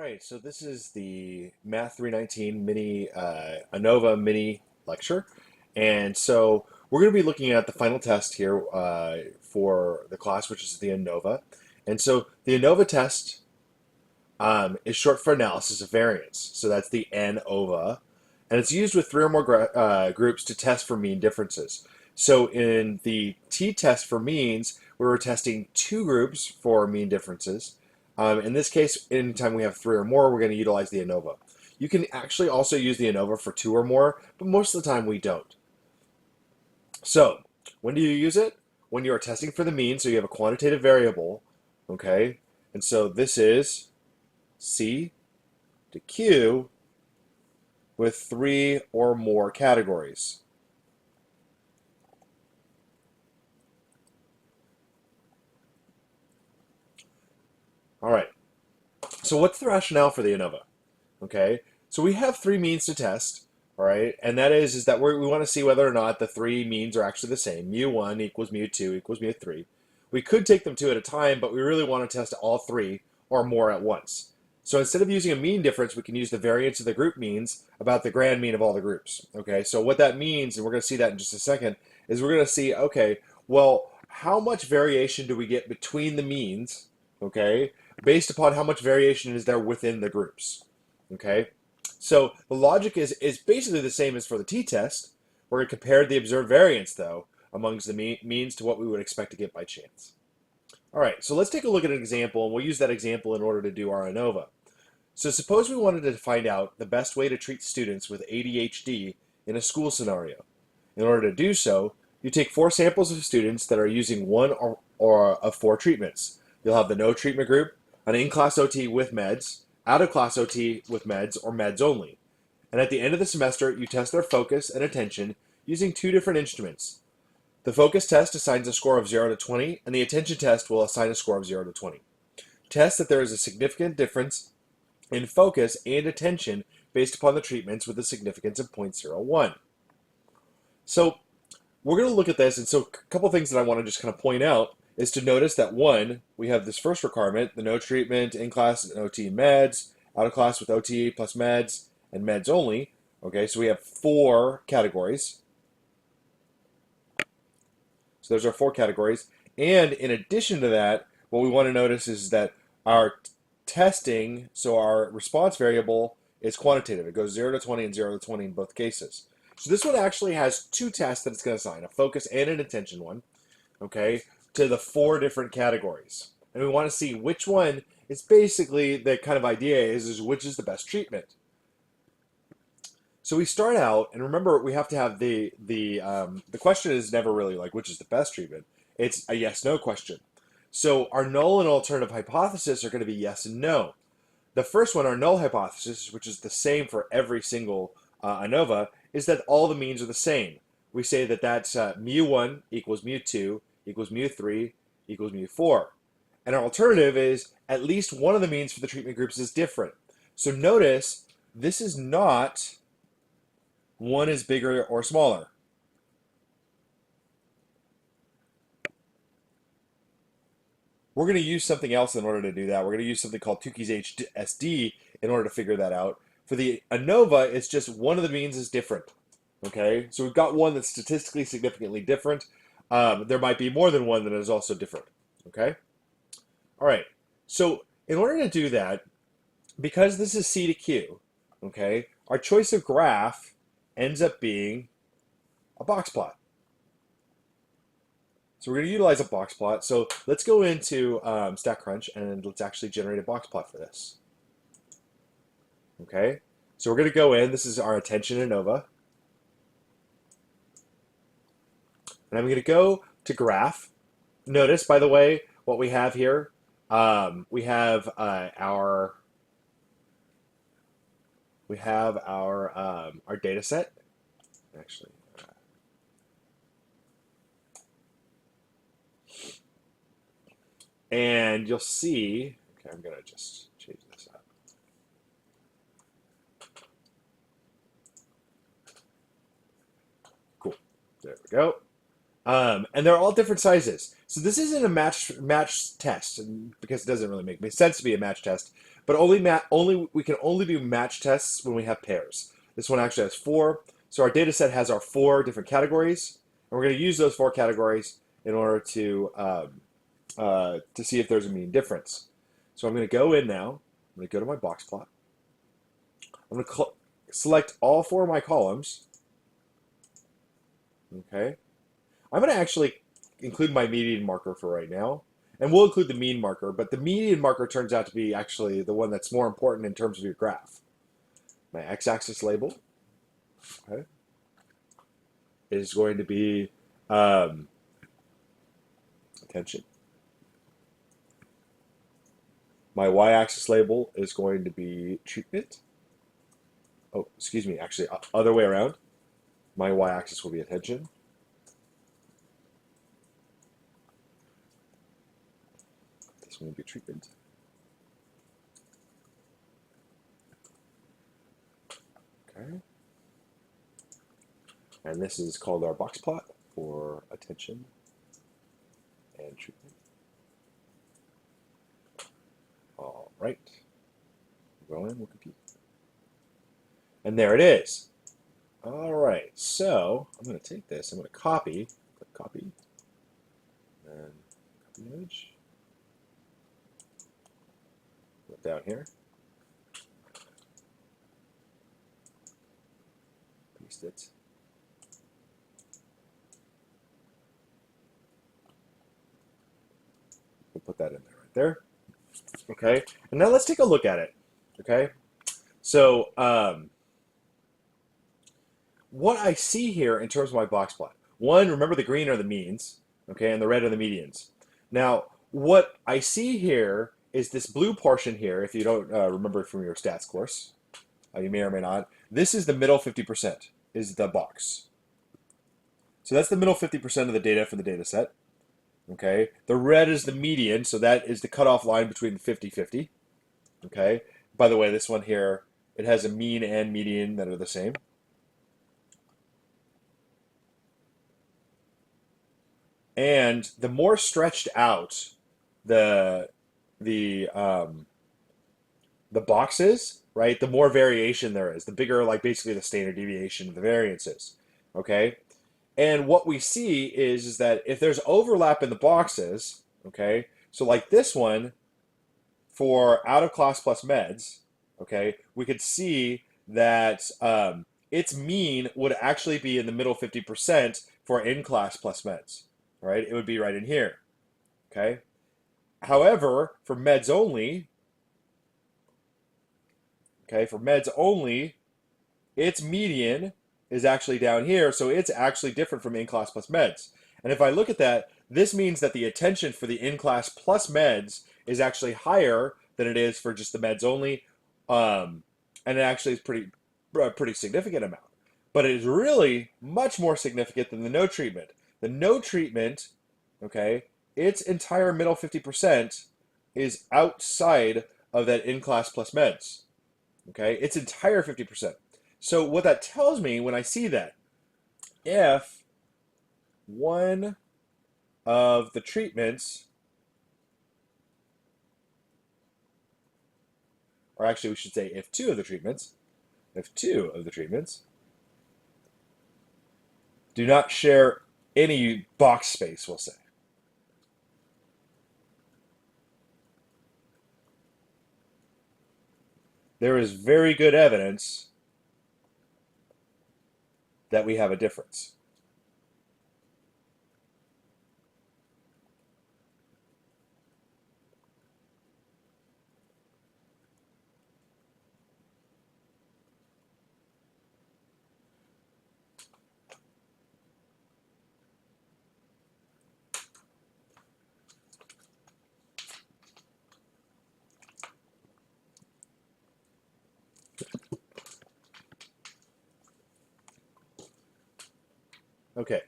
right, so this is the Math 319 mini ANOVA mini lecture. And so we're going to be looking at the final test here for the class, which is the ANOVA. And so the ANOVA test is short for analysis of variance. So that's the ANOVA. And it's used with three or more groups to test for mean differences. So in the t-test for means, we were testing two groups for mean differences. In this case, anytime we have three or more, we're going to utilize the ANOVA. You can actually also use the ANOVA for two or more, but most of the time we don't. So when do you use it? When you are testing for the mean, so you have a quantitative variable, okay? And so this is C to Q with three or more categories. All right, so what's the rationale for the ANOVA? Okay, so we have three means to test, all right, and that is that we want to see whether or not the three means are actually the same. Mu1 equals mu2 equals mu3. We could take them two at a time, but we really want to test all three or more at once. So instead of using a mean difference, we can use the variance of the group means about the grand mean of all the groups. Okay, so what that means, and we're going to see that in just a second, is we're going to see, okay, well, how much variation do we get between the means, okay, based upon how much variation is there within the groups. Okay, so the logic is basically the same as for the t-test. We're going to compare the observed variance, though, amongst the means to what we would expect to get by chance. All right, so let's take a look at an example, and we'll use that example in order to do our ANOVA. So suppose we wanted to find out the best way to treat students with ADHD in a school scenario. In order to do so, you take 4 samples of students that are using one or of 4 treatments. You'll have the no treatment group, an in-class OT with meds, out-of-class OT with meds, or meds only. And at the end of the semester, you test their focus and attention using 2 different instruments. The focus test assigns a score of 0 to 20, and the attention test will assign a score of 0 to 20. Test that there is a significant difference in focus and attention based upon the treatments with a significance of 0.01. So we're going to look at this, and so a couple things that I want to just kind of point out is to notice that one, we have this first requirement, the no treatment, in class and OT meds, out of class with OT plus meds, and meds only. Okay, so we have 4 categories. So those are 4 categories. And in addition to that, what we want to notice is that our testing, so our response variable is quantitative. It goes 0 to 20 and 0 to 20 in both cases. So this one actually has 2 tests that it's going to assign, a focus and an attention one, okay, to the 4 different categories. And we want to see which one is basically the kind of idea is which is the best treatment. So we start out, and remember we have to have the question is never really like which is the best treatment. It's a yes/no question. So our null and alternative hypothesis are going to be yes and no. The first one, our null hypothesis, which is the same for every single ANOVA, is that all the means are the same. We say that that's mu1 equals mu2 equals mu3 equals mu4. And our alternative is at least one of the means for the treatment groups is different. So notice this is not one is bigger or smaller. We're going to use something else in order to do that. We're going to use something called Tukey's HSD in order to figure that out. For the ANOVA, it's just one of the means is different. Okay, so we've got one that's statistically significantly different. There might be more than one that is also different. Okay, all right. So in order to do that, because this is C to Q, okay, our choice of graph ends up being a box plot. So we're going to utilize a box plot. So let's go into StatCrunch and let's actually generate a box plot for this. Okay, so we're going to go in. This is our attention ANOVA. And I'm going to go to graph. Notice, by the way, what we have here. We have our data set. Actually, and you'll see. Okay, I'm going to just change this up. Cool. There we go. And they're all different sizes. So this isn't a match test, because it doesn't really make sense to be a match test. But we can only do match tests when we have pairs. This one actually has 4. So our data set has our 4 different categories, and we're going to use those 4 categories in order to see if there's a mean difference. So I'm going to go in now. I'm going to go to my box plot. I'm going to select all 4 of my columns. Okay. I'm going to actually include my median marker for right now. And we'll include the mean marker, but the median marker turns out to be actually the one that's more important in terms of your graph. My x-axis label, okay, is going to be attention. My y-axis label is going to be treatment. Oh, excuse me, actually, other way around. My y-axis will be attention. This one will be treatment. Okay. And this is called our box plot for attention and treatment. All right. Go in, we'll compute. And there it is. All right, so I'm going to take this, I'm going to copy, click copy, and copy image. Put it down here. Paste it. We'll put that in there right there. Okay, and now let's take a look at it. Okay, so what I see here in terms of my box plot. One, remember the green are the means, okay, and the red are the medians. Now, what I see here is this blue portion here, if you don't remember from your stats course, you may or may not, this is the middle 50%, is the box. So that's the middle 50% of the data for the data set. Okay, the red is the median, so that is the cutoff line between 50-50. Okay, by the way, this one here, it has a mean and median that are the same. And the more stretched out the box is, right, the more variation there is. The bigger, like, basically the standard deviation of the variance is. Okay, and what we see is that if there's overlap in the boxes, okay, so like this one for out of class plus meds, okay, we could see that its mean would actually be in the middle 50% for in class plus meds, right? It would be right in here, okay? However, for meds only, okay, for meds only, its median is actually down here, so it's actually different from in-class plus meds. And if I look at that, this means that the attention for the in-class plus meds is actually higher than it is for just the meds only, and it actually is pretty significant amount. But it is really much more significant than the no treatment. The no treatment, okay, its entire middle 50% is outside of that in-class plus meds. Okay, its entire 50%. So what that tells me when I see that, if one of the treatments, or actually we should say if two of the treatments do not share any box space, we'll say. There is very good evidence that we have a difference. Okay,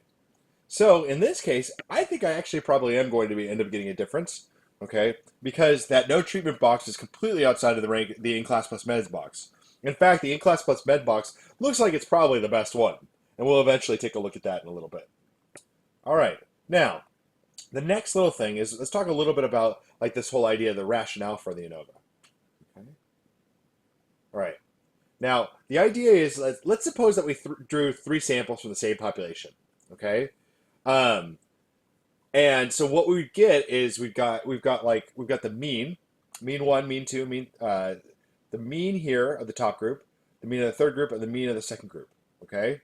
so in this case, I think I actually probably am going to end up getting a difference, okay, because that no treatment box is completely outside of the in-class plus meds box. In fact, the in-class plus med box looks like it's probably the best one, and we'll eventually take a look at that in a little bit. All right. Now, the next little thing is let's talk a little bit about like this whole idea of the rationale for the ANOVA. Okay. All right. Now, the idea is let's suppose that we drew three samples from the same population. Okay. Um, and so what we get is we've got the mean one, mean two, the mean here of the top group, the mean of the third group, and the mean of the second group. Okay.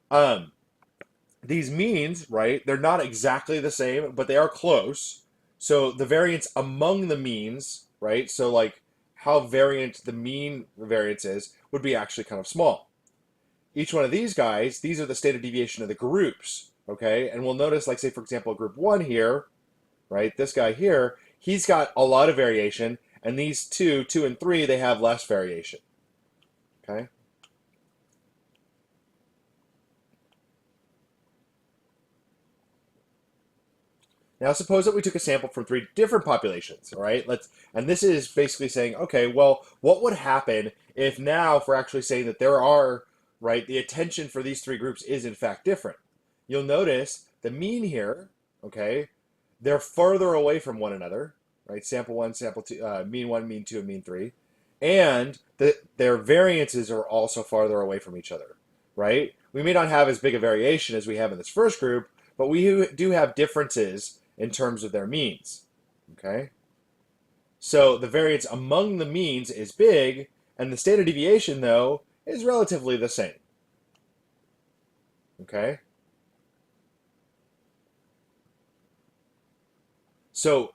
Um, these means, right? They're not exactly the same, but they are close. So the variance among the means, right? So like how variant the mean variance is would be actually kind of small. Each one of these guys, these are the standard deviation of the groups, okay? And we'll notice, like say for example, group one here, right? This guy here, he's got a lot of variation, and these two and three, they have less variation, okay? Now suppose that we took a sample from three different populations, all right? And this is basically saying, okay, well, what would happen if now if we're actually saying that there are, right, the attention for these three groups is in fact different. You'll notice the mean here, okay, they're further away from one another, right? Sample one, sample two, mean one, mean two, and mean three. And their variances are also farther away from each other, right? We may not have as big a variation as we have in this first group, but we do have differences in terms of their means, okay? So the variance among the means is big, and the standard deviation, though, is relatively the same, okay? So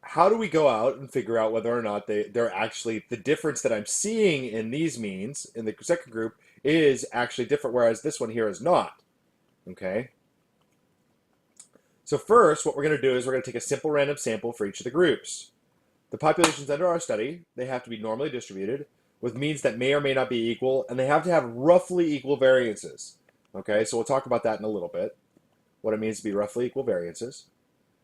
how do we go out and figure out whether or not they're actually, the difference that I'm seeing in these means, in the second group, is actually different, whereas this one here is not, okay? So first, what we're going to do is we're going to take a simple random sample for each of the groups. The populations under our study, they have to be normally distributed with means that may or may not be equal, and they have to have roughly equal variances. Okay, so we'll talk about that in a little bit, what it means to be roughly equal variances.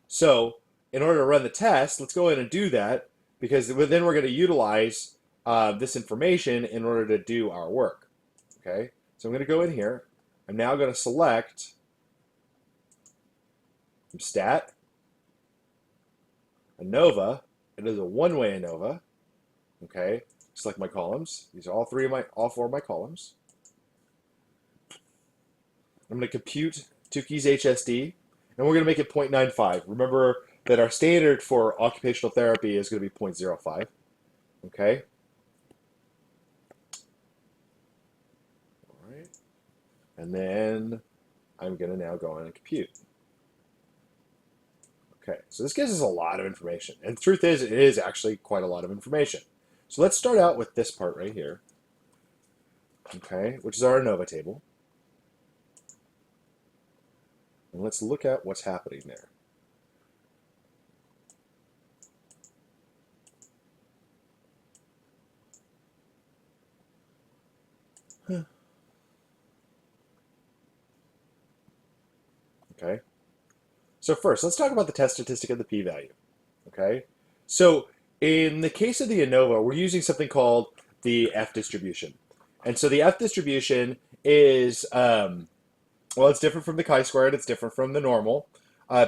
So in order to run the test, let's go in and do that, because then we're going to utilize this information in order to do our work. Okay, so I'm going to go in here. I'm now going to select from stat, ANOVA. It is a one-way ANOVA. Okay, select my columns. These are all four of my columns. I'm going to compute Tukey's HSD, and we're going to make it 0.95. Remember that our standard for occupational therapy is going to be 0.05. Okay. All right. And then I'm going to now go in and compute. Okay, so this gives us a lot of information. And the truth is, it is actually quite a lot of information. So let's start out with this part right here, okay, which is our ANOVA table. And let's look at what's happening there. Okay. So first, let's talk about the test statistic of the p-value. Okay. So in the case of the ANOVA, we're using something called the F distribution. And so the F distribution is, well, it's different from the chi-squared. It's different from the normal.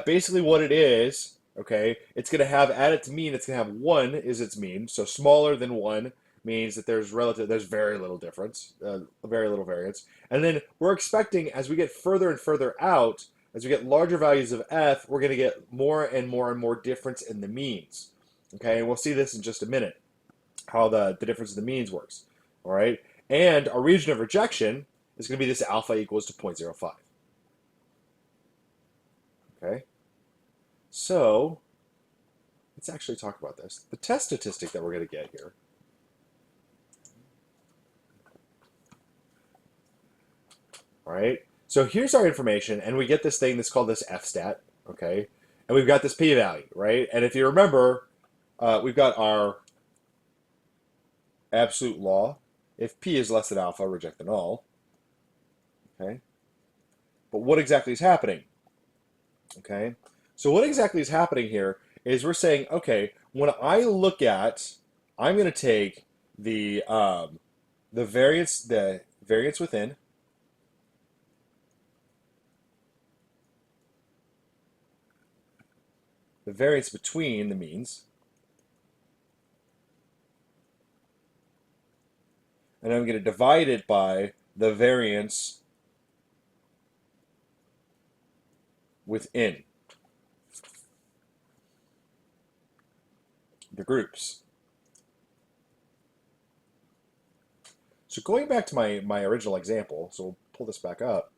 Basically what it is, okay, it's going to have at its mean, it's going to have 1 is its mean. So smaller than 1 means that there's very little difference, very little variance. And then we're expecting as we get further and further out, as we get larger values of F, we're going to get more and more and more difference in the means. Okay, and we'll see this in just a minute, how the difference in the means works. All right, and our region of rejection is going to be this alpha equals to 0.05. Okay, so let's actually talk about this. The test statistic that we're going to get here. All right, so here's our information, and we get this thing that's called this F stat, okay? And we've got this p-value, right? And if you remember, we've got our absolute law. If p is less than alpha, reject the null, okay? But what exactly is happening? Okay, so what exactly is happening here is we're saying, okay, when I look at, I'm going to take the variance within, the variance between the means, and I'm going to divide it by the variance within the groups. So going back to my original example, so we'll pull this back up,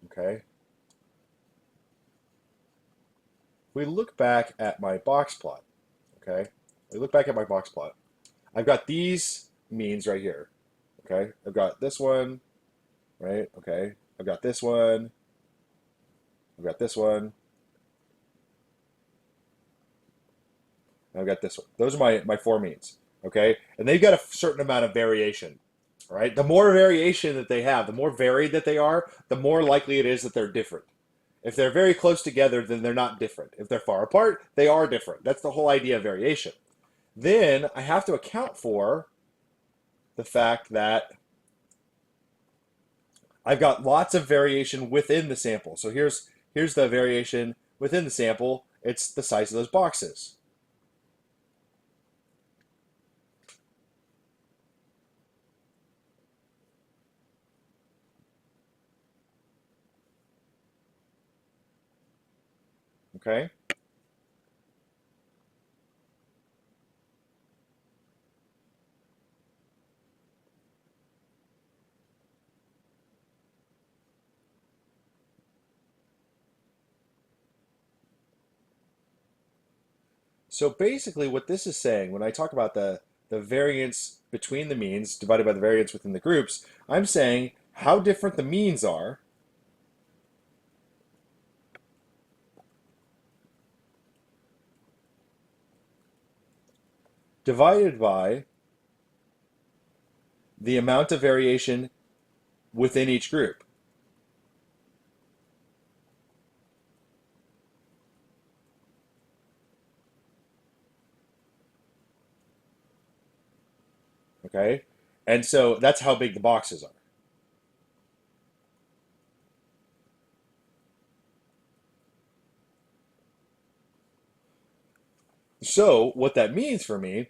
okay? If we look back at my box plot, okay? We look back at my box plot. I've got these means right here, okay? I've got this one, right? Okay. I've got this one. I've got this one. I've got this one. Those are my four means, okay? And they've got a certain amount of variation, all right? The more variation that they have, the more varied that they are, the more likely it is that they're different. If they're very close together, then they're not different. If they're far apart, they are different. That's the whole idea of variation. Then I have to account for the fact that I've got lots of variation within the sample. So here's the variation within the sample. It's the size of those boxes. Okay? So basically what this is saying, when I talk about the variance between the means divided by the variance within the groups, I'm saying how different the means are divided by the amount of variation within each group. Okay? And so that's how big the boxes are. So what that means for me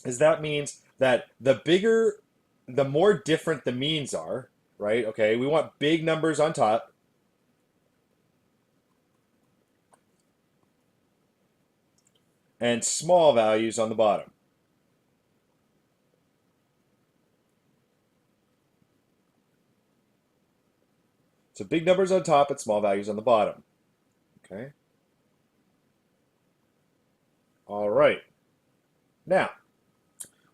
is that means that the more different the means are, right? Okay, we want big numbers on top and small values on the bottom. So big numbers on top and small values on the bottom. Okay. All right. Now,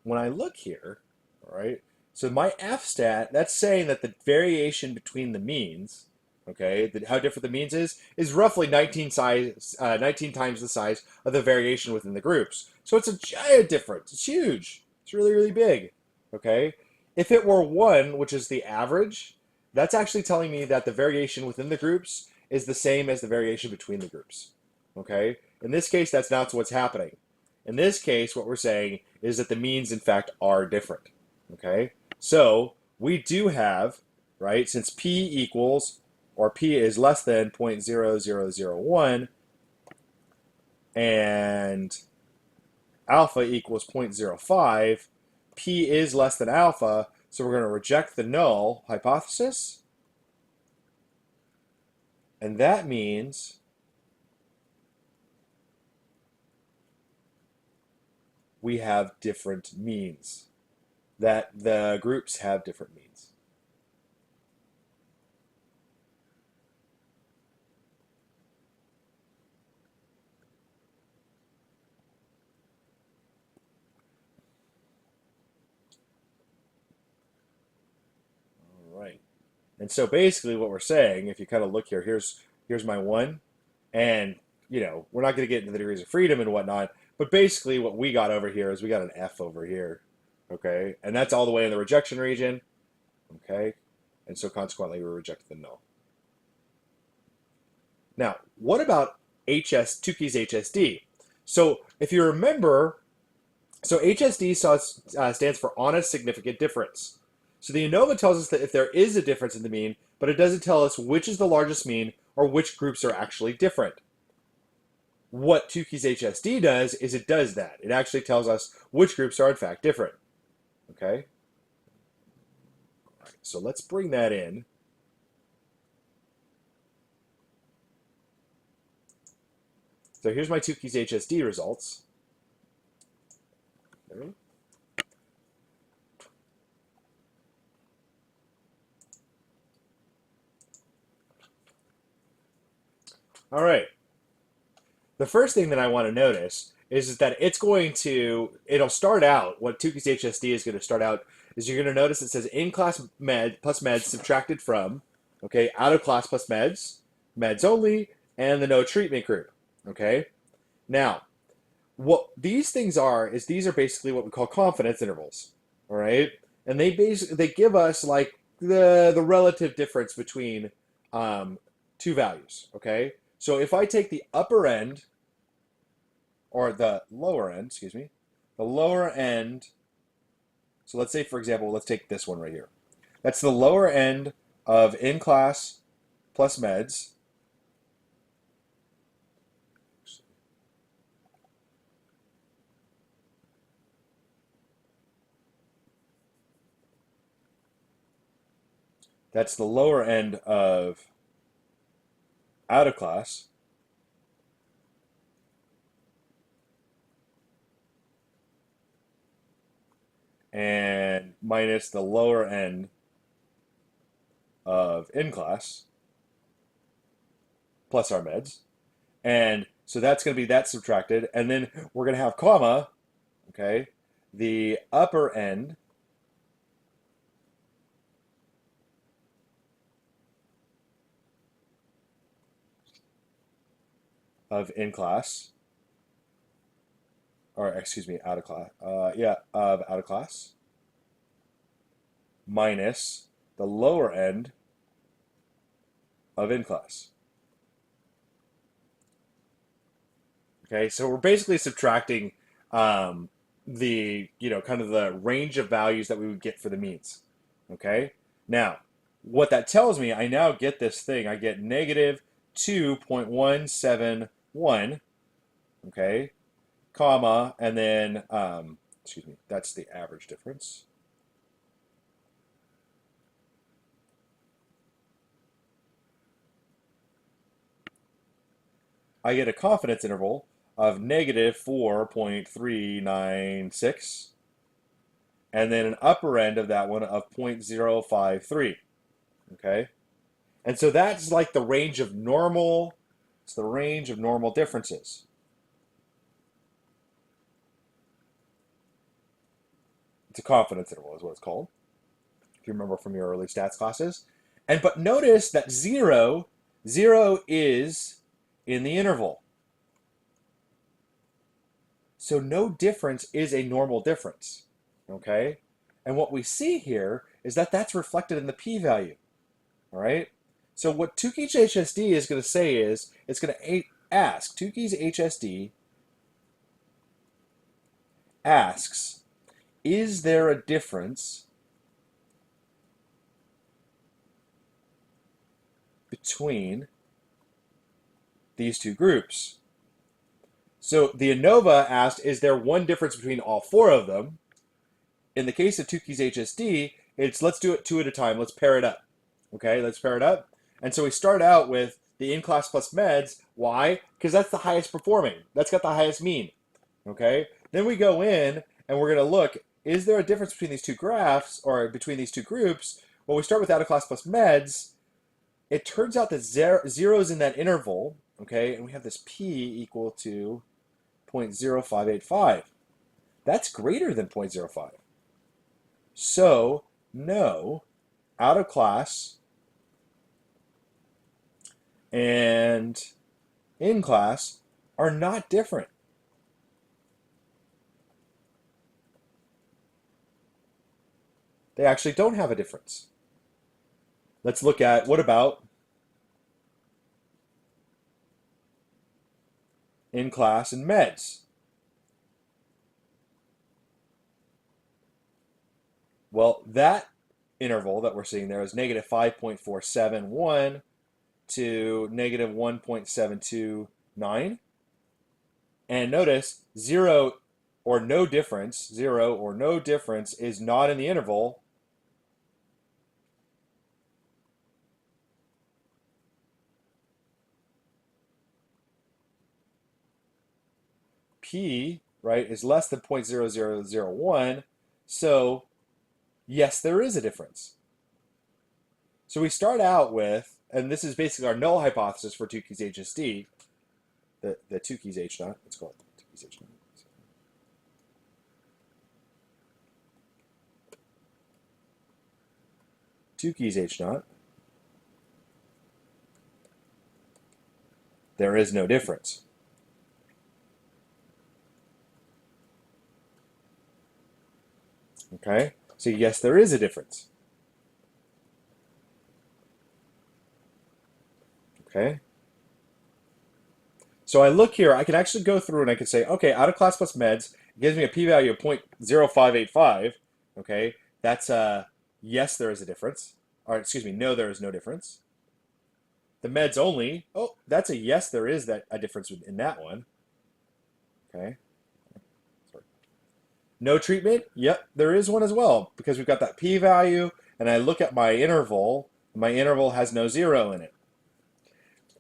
when I look here, all right, so my F stat, that's saying that the variation between the means, okay, how different the means is roughly 19 times the size of the variation within the groups. So it's a giant difference. It's huge. It's really, really big. Okay. If it were 1, which is the average, that's actually telling me that the variation within the groups is the same as the variation between the groups. Okay. In this case, that's not what's happening. In this case, what we're saying is that the means, in fact, are different. Okay. So we do have, right, since P equals, or P is less than 0.0001, and alpha equals 0.05, P is less than alpha, so we're going to reject the null hypothesis. And that means we have different means, that the groups have different means. All right. And so basically what we're saying, if you kind of look here, here's my 1, and we're not going to get into the degrees of freedom and whatnot, but basically what we got over here is we got an F over here, okay? And that's all the way in the rejection region, okay? And so consequently we reject the null. Now, what about Tukey's HSD? So if you remember, so HSD stands for honest significant difference. So the ANOVA tells us that if there is a difference in the mean, but it doesn't tell us which is the largest mean or which groups are actually different. what Tukey's HSD does is it does that. It actually tells us which groups are in fact different. Okay? All right, so let's bring that in. So here's my Tukey's HSD results. There. All right. The first thing that I want to notice is that it'll start out, what Tukey's HSD is going to start out, is you're going to notice it says in-class med plus meds subtracted from, okay, out-of-class plus meds, meds only, and the no treatment group, okay? Now, what these things are is these are basically what we call confidence intervals, all right? And they give us like the relative difference between two values, okay? So if I take the upper end, or the lower end, excuse me, the lower end, so let's say, for example, let's take this one right here. That's the lower end of in-class plus meds. That's the lower end of out of class. And minus the lower end of in class plus our meds. And so that's going to be that subtracted. And then we're going to have comma, okay, the upper end of in class, or excuse me, out of class, of out of class, minus the lower end of in class. Okay, so we're basically subtracting the, kind of the range of values that we would get for the means. Okay, now what that tells me, I now get this thing. I get negative 2.171, okay, comma, and then, excuse me, that's the average difference. I get a confidence interval of negative 4.396, and then an upper end of that one of 0.053, okay? And so that's like the range of normal, it's the range of normal differences. It's a confidence interval is what it's called, if you remember from your early stats classes. But notice that zero is in the interval. So no difference is a normal difference, okay? And what we see here is that that's reflected in the p-value, all right? So what Tukey's HSD is going to say is, it's going to ask, Tukey's HSD asks, is there a difference between these two groups? So the ANOVA asked, is there one difference between all four of them? In the case of Tukey's HSD, it's let's do it two at a time. Let's pair it up. Okay, let's pair it up. And so we start out with the in-class plus meds. Why? Because that's the highest performing. That's got the highest mean. Okay, then we go in and we're going to look, is there a difference between these two graphs or between these two groups? Well, we start with out-of-class plus meds. It turns out that zero is in that interval, okay, and we have this p equal to 0.0585. That's greater than 0.05. So, no, out of class and in class are not different. They actually don't have a difference. Let's look at, what about in class and meds? Well, that interval that we're seeing there is negative 5.471 to negative 1.729. And notice 0 or no difference is not in the interval. P, right, is less than 0.0001. So yes, there is a difference. So we start out with, and this is basically our null hypothesis for Tukey's HSD, the Tukey's H naught, let's call it Tukey's H naught. Tukey's H naught, there is no difference. Okay, so yes, there is a difference. Okay. So I look here, I can actually go through and I can say, okay, out of class plus meds, it gives me a p-value of 0.0585. Okay, that's yes, there is a difference. Or excuse me, no, there is no difference. The meds only, oh, that's a yes, there is a difference in that one. Okay. Sorry. No treatment, yep, there is one as well, because we've got that p-value, and I look at my interval has no 0 in it.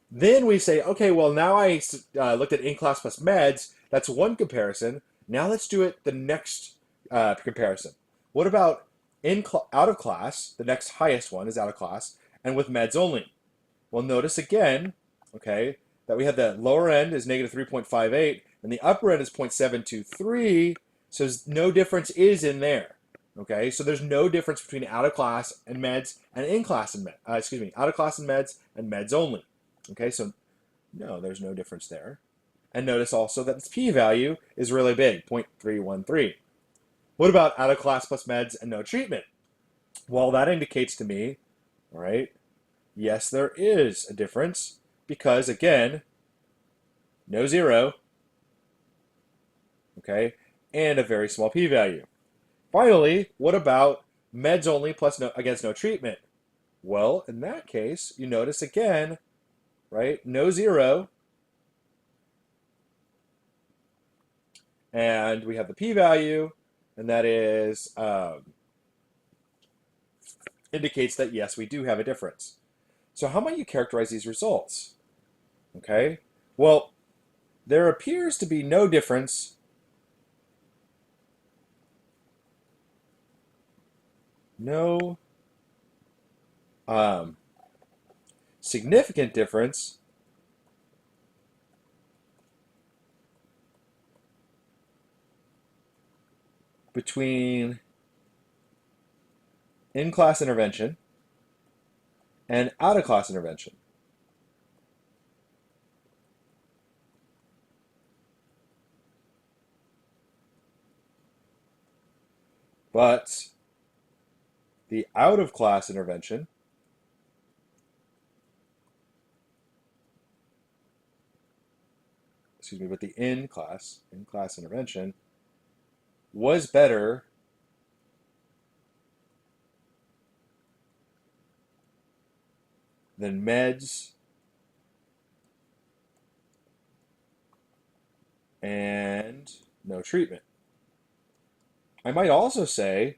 Then we say, okay, well, now I looked at in-class plus meds. That's one comparison. Now let's do it the next comparison. What about out of class? The next highest one is out of class, and with meds only. Well, notice again, okay, that we have the lower end is negative 3.58, and the upper end is 0.723, so no difference is in there. Okay, so there's no difference between out of class and meds and in class and out of class and meds only. Okay, so no, there's no difference there. And notice also that this p-value is really big, 0.313. What about out of class plus meds and no treatment? Well, that indicates to me, all right, yes, there is a difference because, again, no 0, okay, and a very small p-value. Finally, what about meds only plus against no treatment? Well, in that case, you notice again, right? No 0. And we have the p-value, and that is indicates that, yes, we do have a difference. So how might you characterize these results? Okay, well, there appears to be no difference significant difference between in-class intervention and out-of-class intervention. But the out-of-class intervention but the in-class intervention was better than meds and no treatment. I might also say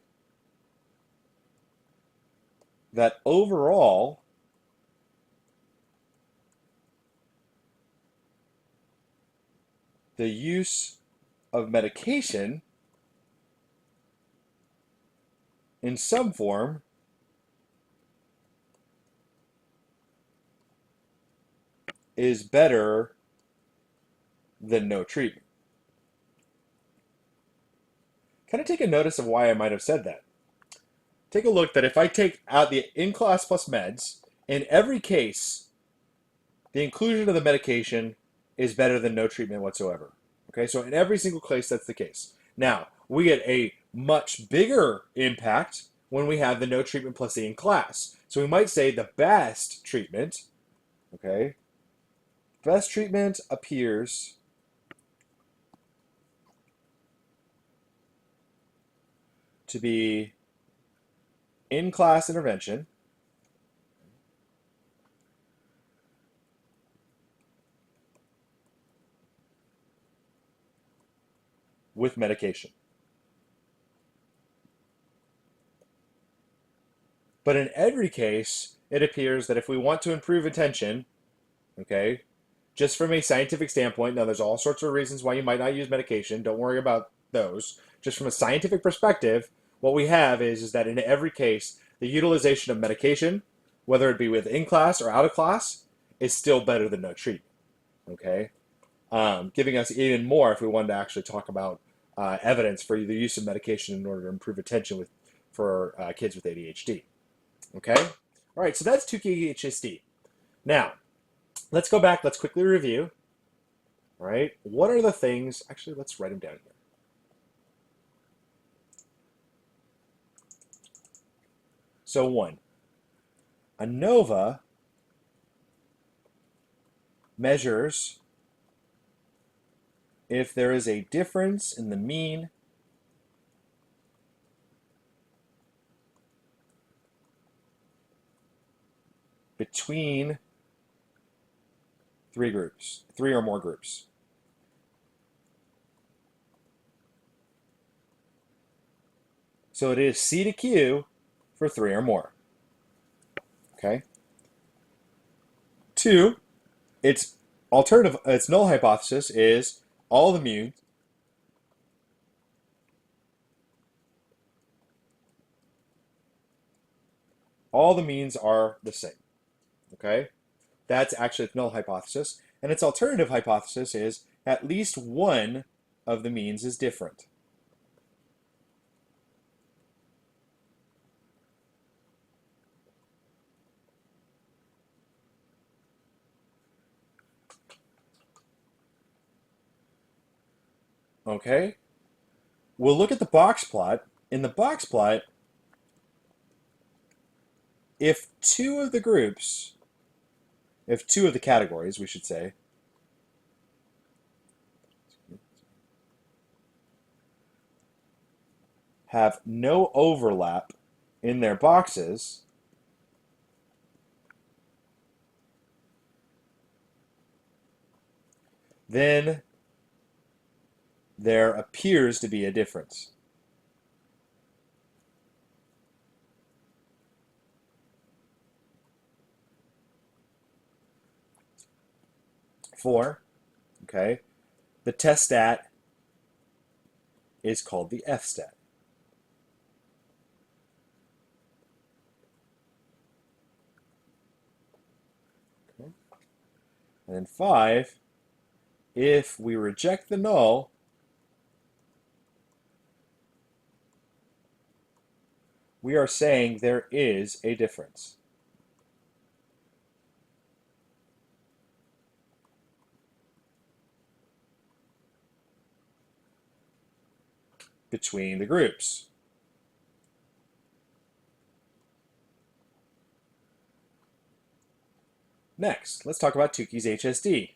that overall, the use of medication in some form is better than no treatment. Kind of take a notice of why I might have said that. Take a look that if I take out the in-class plus meds, in every case, the inclusion of the medication is better than no treatment whatsoever. Okay, so in every single case, that's the case. Now, we get a much bigger impact when we have the no treatment plus the in-class. So we might say the best treatment, okay, best treatment appears to be in-class intervention with medication. But in every case, it appears that if we want to improve attention, okay, just from a scientific standpoint, now there's all sorts of reasons why you might not use medication. Don't worry about those. Just from a scientific perspective, what we have is that in every case, the utilization of medication, whether it be within class or out of class, is still better than no treatment. Okay, giving us even more if we wanted to actually talk about evidence for the use of medication in order to improve attention for kids with ADHD. Okay, all right, so that's Tukey HSD. Now, let's go back. Let's quickly review. All right, what are the things? Actually, let's write them down here. So 1, ANOVA measures if there is a difference in the mean between three or more groups. So it is C to Q for 3 or more. Okay. 2, its null hypothesis is all the means are the same. Okay? That's actually its null hypothesis. And its alternative hypothesis is at least one of the means is different. Okay? We'll look at the box plot. In the box plot, if two of the categories, we should say, have no overlap in their boxes, then there appears to be a difference. Four, okay, the test stat is called the F stat. Okay. And then 5, if we reject the null, we are saying there is a difference. Between the groups. Next, let's talk about Tukey's HSD.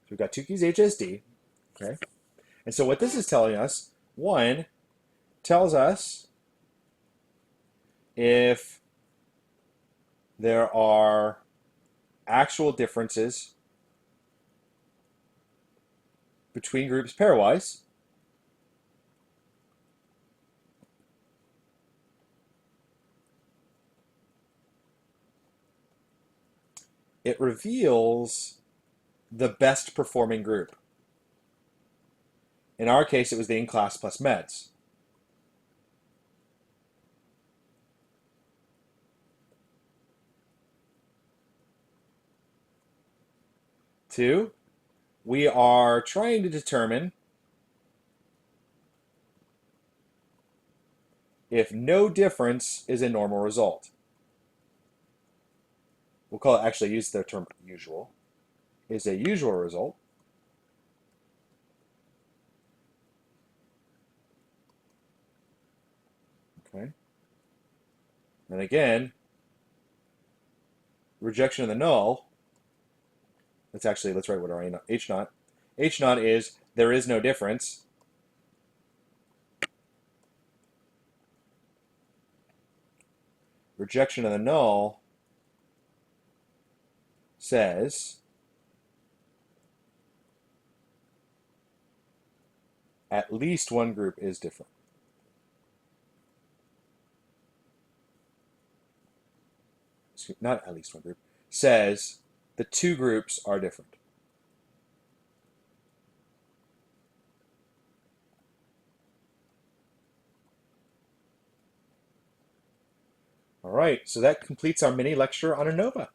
So we've got Tukey's HSD, okay? And so what this is telling us, 1, tells us if there are actual differences between groups pairwise. It reveals the best performing group. In our case, it was the in-class plus meds. Two, we are trying to determine if no difference is a normal result. We'll call it, actually use the term usual, is a usual result. Okay. And again, rejection of the null. Let's write what our H naught. H naught is there is no difference. Rejection of the null says at least one group is different. Not at least one group, says the two groups are different. All right, so that completes our mini lecture on ANOVA.